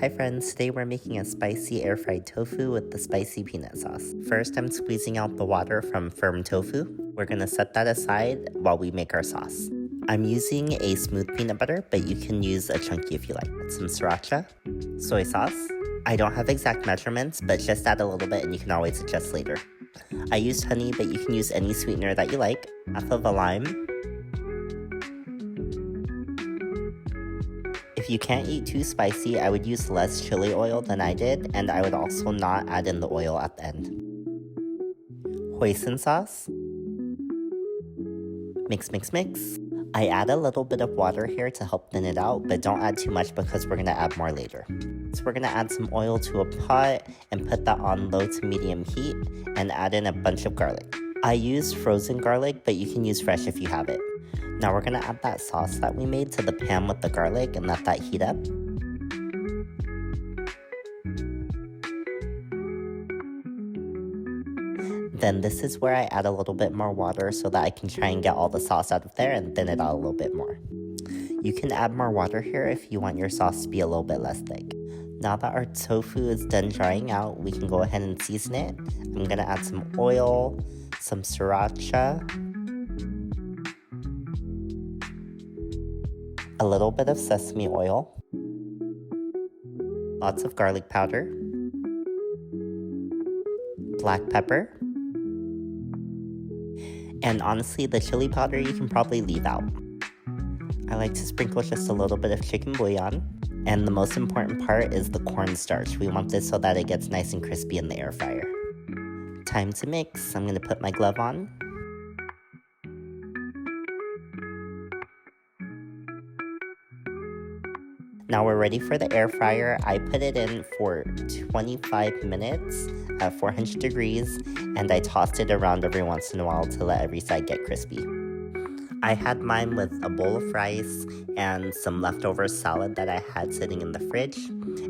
Hi friends, today we're making a spicy air-fried tofu with the spicy peanut sauce. First, I'm squeezing out the water from firm tofu. We're gonna set that aside while we make our sauce. I'm using a smooth peanut butter, but you can use a chunky if you like. Some sriracha, soy sauce. I don't have exact measurements, but just add a little bit and you can always adjust later. I used honey, but you can use any sweetener that you like. Half of a lime. If you can't eat too spicy, I would use less chili oil than I did, and I would also not add in the oil at the end. Hoisin sauce. Mix, mix, mix. I add a little bit of water here to help thin it out, but don't add too much because we're gonna add more later. So we're gonna add some oil to a pot and put that on low to medium heat and add in a bunch of garlic. I used frozen garlic, but you can use fresh if you have it. Now we're gonna add that sauce that we made to the pan with the garlic and let that heat up. Then this is where I add a little bit more water so that I can try and get all the sauce out of there and thin it out a little bit more. You can add more water here if you want your sauce to be a little bit less thick. Now that our tofu is done drying out, we can go ahead and season it. I'm gonna add some oil, some sriracha, a little bit of sesame oil, lots of garlic powder, black pepper, and honestly, the chili powder you can probably leave out. I like to sprinkle just a little bit of chicken bouillon, and the most important part is the cornstarch. We want this so that it gets nice and crispy in the air fryer. Time to mix. I'm gonna put my glove on. Now we're ready for the air fryer. I put it in for 25 minutes at 400 degrees, and I tossed it around every once in a while to let every side get crispy. I had mine with a bowl of rice and some leftover salad that I had sitting in the fridge,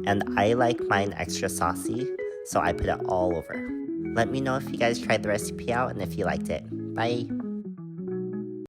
and I like mine extra saucy, so I put it all over. Let me know if you guys tried the recipe out and if you liked it. Bye!